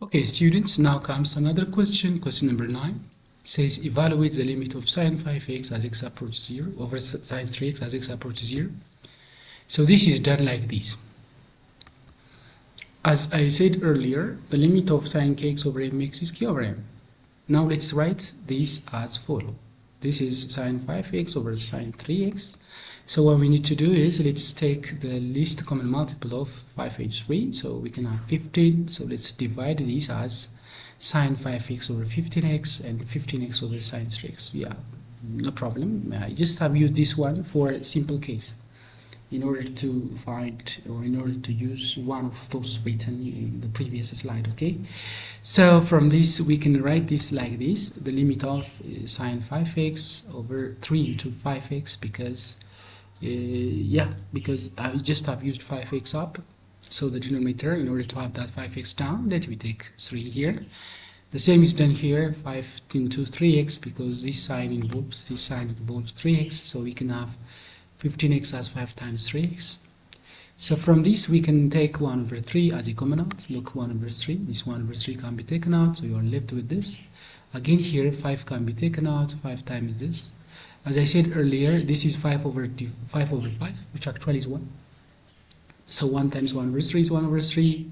Okay, students, now comes another question, question number 9. It says evaluate the limit of sine 5x as x approaches 0 over sine 3x as x approaches 0. So this is done like this. As I said earlier, the limit of sine kx over mx is k over m. Now let's write this as follow. This is sine 5x over sine 3x. So what we need to do is let's take the least common multiple of 5 and 3. So we can have 15. So let's divide this as sine 5x over 15x and 15x over sine 3x. Yeah, no problem. I just have used this one for a simple case in order to find or in order to use one of those written in the previous slide. Okay, so from this we can write this like this: the limit of sine 5x over 3 into 5x, because because I just have used 5x up, so the denominator, in order to have that 5x down, that we take 3 here. The same is done here, 5 into 3x, because this sign involves 3x, so we can have 15x as 5 times 3x. So from this we can take 1 over 3 as a common out. Look, 1 over 3, this 1 over 3 can be taken out, so you are left with this. Again here 5 can be taken out, 5 times this. As I said earlier, this is 5 over 5, which actually is 1. So 1 times 1 over 3 is 1 over 3.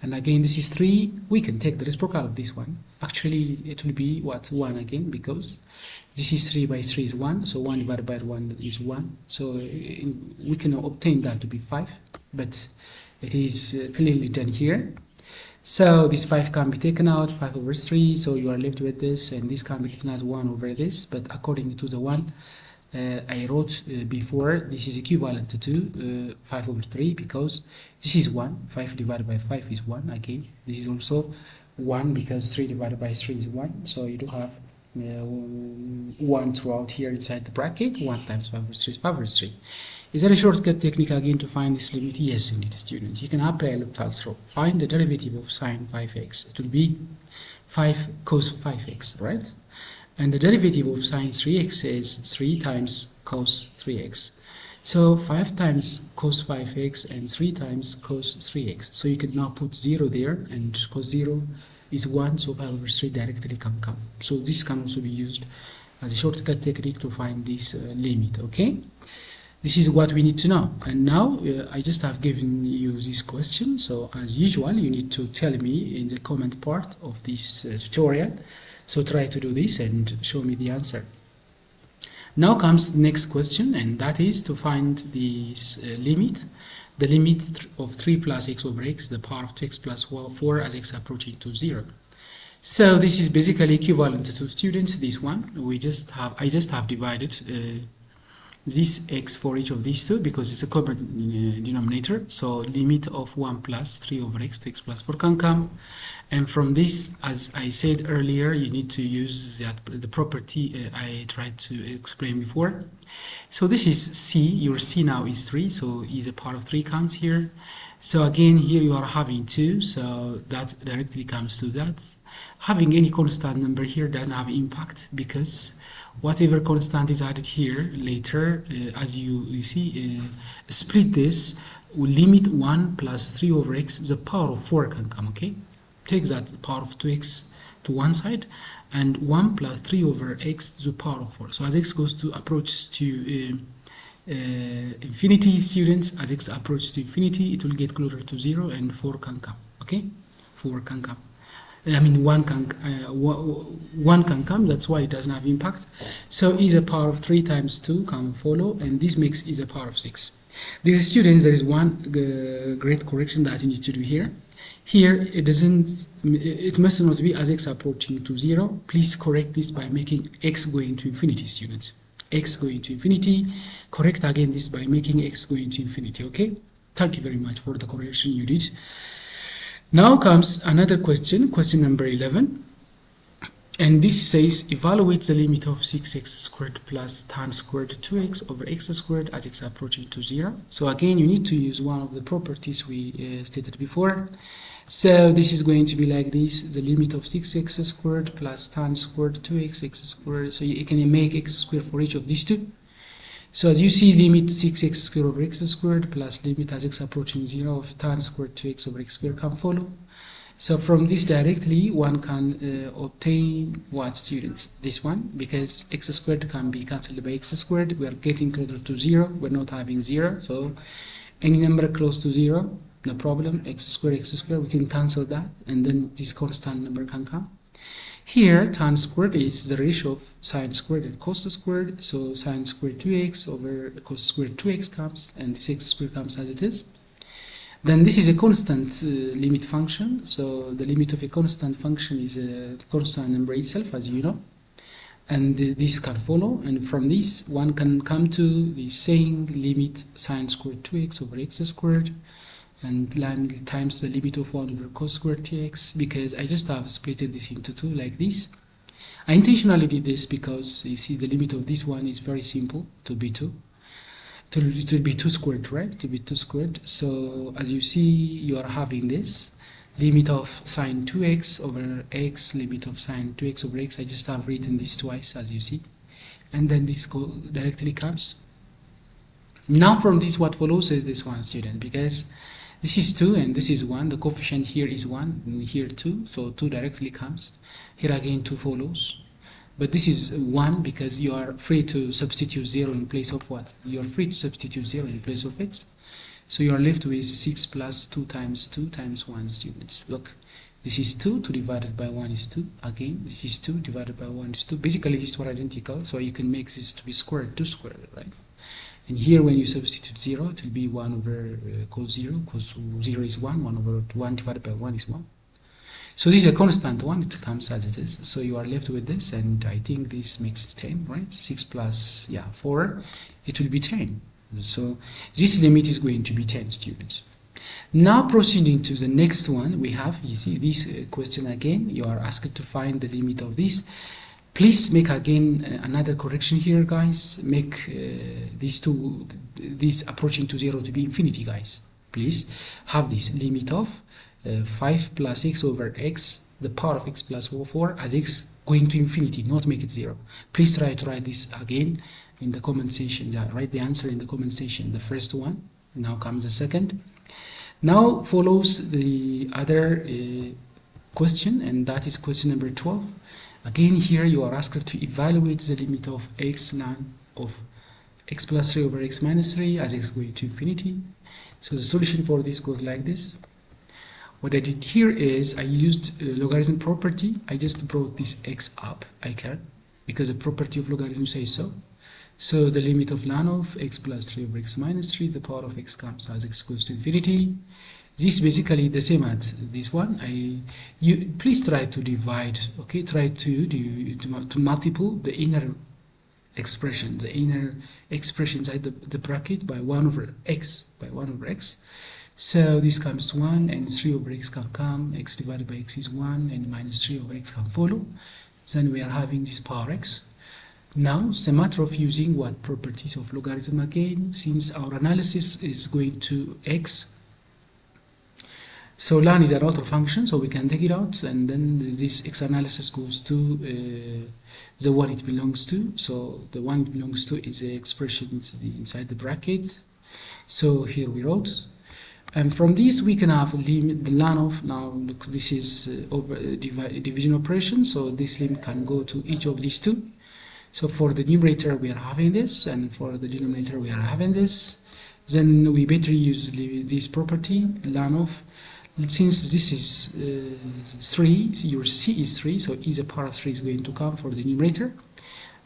And again, this is 3. We can take the reciprocal of this one. Actually, it will be what? 1 again, because this is 3 by 3 is 1. So 1 divided by 1 is 1. So we can obtain that to be 5. But it is clearly done here. So this 5 can be taken out, 5 over 3, so you are left with this, and this can be written as 1 over this, but according to the one I wrote before, this is equivalent to 5 over 3, because this is 1, 5 divided by 5 is 1, again, this is also 1, because 3 divided by 3 is 1, so you do have 1 throughout here inside the bracket. 1 times 5 over 3 is 5 over 3. Is there a shortcut technique again to find this limit? Yes, indeed, students. You can apply a L'Hopital's rule. Find the derivative of sine 5x. It will be 5 cos 5x, right? And the derivative of sine 3x is 3 times cos 3x. So 5 times cos 5x and 3 times cos 3x. So you can now put 0 there, and cos 0 is 1, so 5 over 3 directly can come. So this can also be used as a shortcut technique to find this limit, okay? This is what we need to know. And now I just have given you this question, so as usual you need to tell me in the comment part of this tutorial. So try to do this and show me the answer. Now comes the next question, and that is to find this limit, the limit of 3 plus x over x, the power of 2x plus 4 as x approaching to 0. So this is basically equivalent to, students, this one. I just have divided this x for each of these two, because it's a common denominator. So limit of 1 plus 3 over x to x plus 4 can come. And from this, as I said earlier, you need to use the property I tried to explain before. So this is c. Your c now is 3, so is a power of 3 comes here. So again, here you are having 2, so that directly comes to that. Having any constant number here doesn't have impact, because whatever constant is added here later, as you see, split this, will limit 1 plus 3 over x, the power of 4 can come, okay? Take that power of 2x to one side, and 1 plus 3 over x to the power of 4. So as x goes to approach to infinity, students, as x approaches to infinity, it will get closer to 0, and 4 can come, okay? 4 can come. I mean, 1 can come, that's why it doesn't have impact. So e the power of 3 times 2 can follow, and this makes e the power of 6. Dear students, there is one great correction that you need to do here. Here, it must not be as x approaching to 0. Please correct this by making x going to infinity, students. X going to infinity. Correct again this by making x going to infinity, okay? Thank you very much for the correction you did. Now comes another question, question number 11, and this says evaluate the limit of 6x squared plus tan squared 2x over x squared as x approaching to 0. So again, you need to use one of the properties we stated before. So this is going to be like this: the limit of 6x squared plus tan squared 2x x squared. So you can make x squared for each of these two. So as you see, limit 6x squared over x squared plus limit as x approaching 0 of tan squared 2x over x squared can follow. So from this directly one can obtain what, students? This one, because x squared can be cancelled by x squared. We are getting closer to 0, we're not having 0, so any number close to 0, no problem. X squared, we can cancel that, and then this constant number can come. Here tan squared is the ratio of sine squared and cos squared, so sine squared 2x over cos squared 2x comes, and this x squared comes as it is. Then this is a constant limit function, so the limit of a constant function is a constant number itself, as you know, and this can follow, and from this one can come to the saying limit sine squared 2x over x squared and line times the limit of 1 over cos squared tx, because I just have split this into 2 like this. I intentionally did this because you see the limit of this one is very simple, to be 2. To be 2 squared, right? To be 2 squared. So as you see, you are having this limit of sine 2x over x, limit of sine 2x over x. I just have written this twice, as you see, and then this directly comes. Now from this what follows is this one, student, because this is 2 and this is 1, the coefficient here is 1 and here 2, so 2 directly comes. Here again 2 follows, but this is 1 because you are free to substitute 0 in place of what? You are free to substitute 0 in place of x. So you are left with 6 plus 2 times 1, students. Look, this is 2 divided by 1 is 2. Again, this is 2 divided by 1 is 2. Basically, these two are identical, so you can make this to be squared, 2 squared, right? And here, when you substitute 0, it will be 1 over cos 0. Cos 0 is 1. 1 over 1 divided by 1 is 1. So this is a constant one. It comes as it is. So you are left with this, and I think this makes 10, right? 6 plus 4, it will be 10. So this limit is going to be 10, students. Now proceeding to the next one, we have, you see this question again, you are asked to find the limit of this. Please make again another correction here, guys. Make this approaching to 0 to be infinity, guys. Please have this limit of 5 plus x over x, the power of x plus 4 as x going to infinity, not make it 0. Please try to write this again in the comment section. Write the answer in the comment section, the first one. Now comes the second. Now follows the other question, and that is question number 12. Again, here you are asked to evaluate the limit of x ln of x plus 3 over x minus 3 as x going to infinity. So the solution for this goes like this. What I did here is I used logarithm property. I just brought this x up. I can, because the property of logarithm says so. So the limit of ln of x plus 3 over x minus 3, the power of x comes as x goes to infinity. This is basically the same as this one. Please try to divide, okay? Try to multiply the inner expression, inside the bracket by 1 over x, So this comes to 1, and 3 over x can come, x divided by x is 1, and minus 3 over x can follow. Then we are having this power x. Now it's a matter of using what properties of logarithm again, since our analysis is going to x. So ln is an outer function, so we can take it out, and then this x analysis goes to the one it belongs to. So the one it belongs to is the expression inside the bracket. So here we wrote, and from this we can have limit the ln of, now look, this is over division operation, so this limit can go to each of these two. So for the numerator we are having this, and for the denominator we are having this. Then we better use this property, ln of, since this is 3, your c is 3, so e to the power of 3 is going to come for the numerator.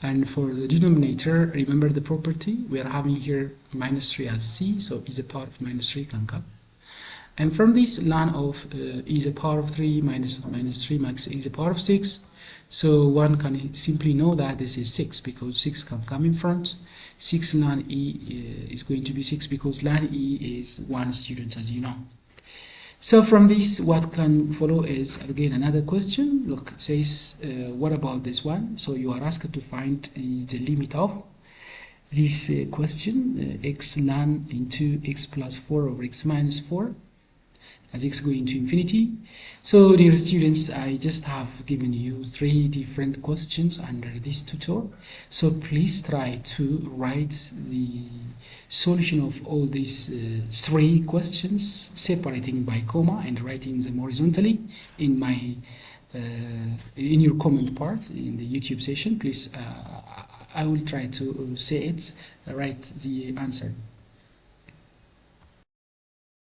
And for the denominator, remember the property, we are having here minus 3 as c, so e to the power of minus 3 can come. And from this, ln of e to the power of 3 minus 3 makes e to the power of 6. So one can simply know that this is 6 because 6 can come in front. 6 ln e is going to be 6 because ln e is 1, students, as you know. So from this, what can follow is again another question. Look, it says, what about this one? So you are asked to find the limit of this question, x ln into x plus 4 over x minus 4 as x going to infinity. So dear students, I just have given you 3 different questions under this tutor. So please try to write the solution of all these 3 questions, separating by comma and writing them horizontally in my in your comment part in the YouTube session. Please, I will try to say it, write the answer